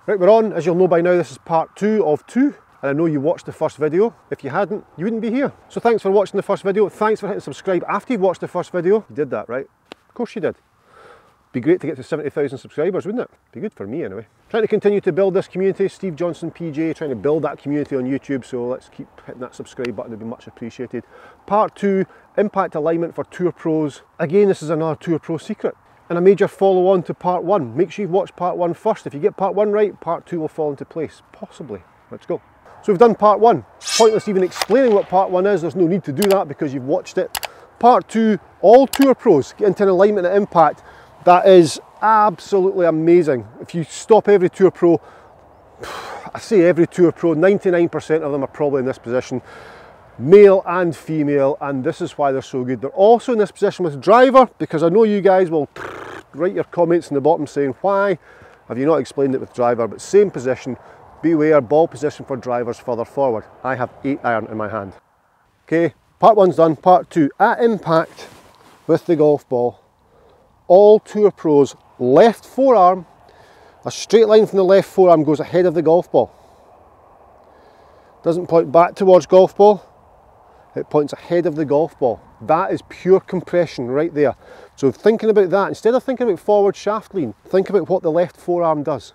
Right, we're on. As you'll know by now, this is part 2 of 2. And I know you watched the first video. If you hadn't, you wouldn't be here. So thanks for watching the first video. Thanks for hitting subscribe after you've watched the first video. You did that, right? Of course you did. Be great to get to 70,000 subscribers, wouldn't it? Be good for me anyway. Trying to continue to build this community. Steve Johnson PJ, trying to build that community on YouTube. So let's keep hitting that subscribe button. It'd be much appreciated. Part 2, impact alignment for tour pros. Again, this is another tour pro secret. And a major follow on to part 1. Make sure you've watched part 1 first. If you get part 1 right, part 2 will fall into place. Possibly. Let's go. So we've done part 1. Pointless even explaining what part 1 is. There's no need to do that because you've watched it. Part 2, all tour pros get into an alignment at impact. That is absolutely amazing. If you stop every tour pro, I say every tour pro, 99% of them are probably in this position. Male and female, and this is why they're so good. They're also in this position with driver, because I know you guys will write your comments in the bottom saying, why have you not explained it with driver? But same position. Beware, ball position for drivers further forward. I have 8-iron in my hand. Okay, part 1's done. Part 2, at impact with the golf ball, all tour pros, left forearm, a straight line from the left forearm goes ahead of the golf ball. Doesn't point back towards golf ball, it points ahead of the golf ball. That is pure compression right there. So thinking about that, instead of thinking about forward shaft lean, think about what the left forearm does.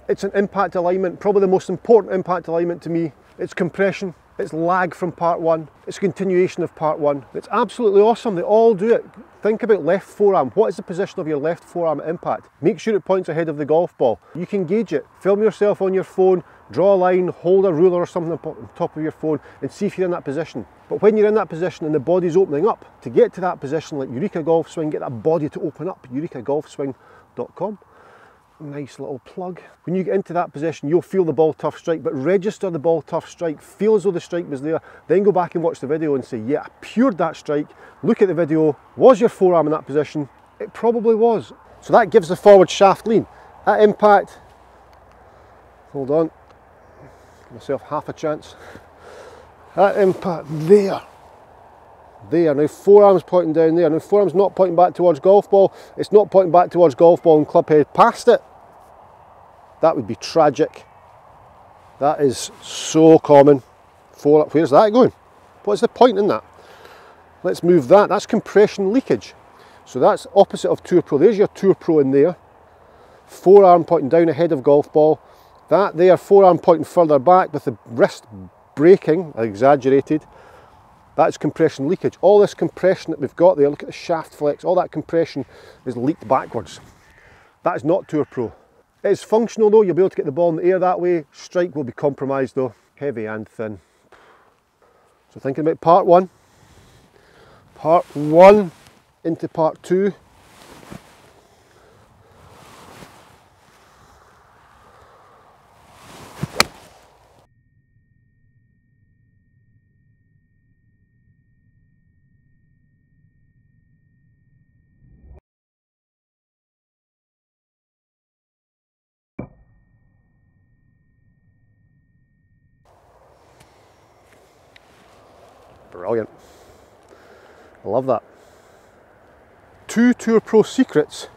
It's an impact alignment, probably the most important impact alignment to me. It's compression, it's lag from part 1, it's a continuation of part 1. It's absolutely awesome, they all do it. Think about left forearm. What is the position of your left forearm at impact? Make sure it points ahead of the golf ball. You can gauge it. Film yourself on your phone, draw a line, hold a ruler or something on top of your phone and see if you're in that position. But when you're in that position and the body's opening up, to get to that position like Eureka Golf Swing, get that body to open up, eurekagolfswing.com. Nice little plug. When you get into that position, you'll feel the ball tough strike, but register the ball tough strike, feel as though the strike was there, then go back and watch the video and say, yeah, I pured that strike. Look at the video. Was your forearm in that position? It probably was. So that gives the forward shaft lean. At impact, hold on, give myself half a chance. At impact, there. Now forearm's pointing down there. Now forearm's not pointing back towards golf ball. It's not pointing back towards golf ball and club head past it. That would be tragic. That is so common. Where's that going? What's the point in that? Let's move that. That's compression leakage. So that's opposite of tour pro. There's your tour pro in there. Forearm pointing down ahead of golf ball. That there, forearm pointing further back with the wrist breaking, exaggerated. That's compression leakage. All this compression that we've got there, look at the shaft flex, all that compression is leaked backwards. That is not tour pro. It is functional though, you'll be able to get the ball in the air that way. Strike will be compromised though, heavy and thin. So thinking about part 1 into part 2. Brilliant. I love that. 2 tour pro secrets.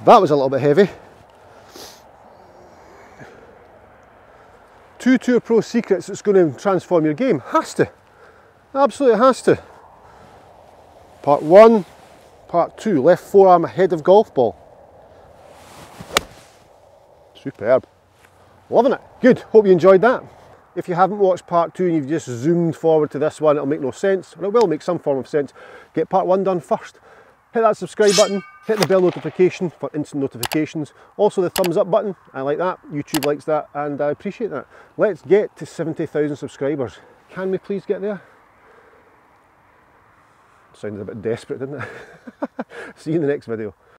That was a little bit heavy. 2 tour pro secrets that's going to transform your game. Has to. Absolutely has to. Part 1. Part 2, left forearm ahead of golf ball. Superb. Loving it. Good. Hope you enjoyed that. If you haven't watched part 2 and you've just zoomed forward to this one, it'll make no sense. But it will make some form of sense. Get part 1 done first. Hit that subscribe button. Hit the bell notification for instant notifications. Also the thumbs up button. I like that. YouTube likes that and I appreciate that. Let's get to 70,000 subscribers. Can we please get there? Sounded a bit desperate, didn't it? See you in the next video.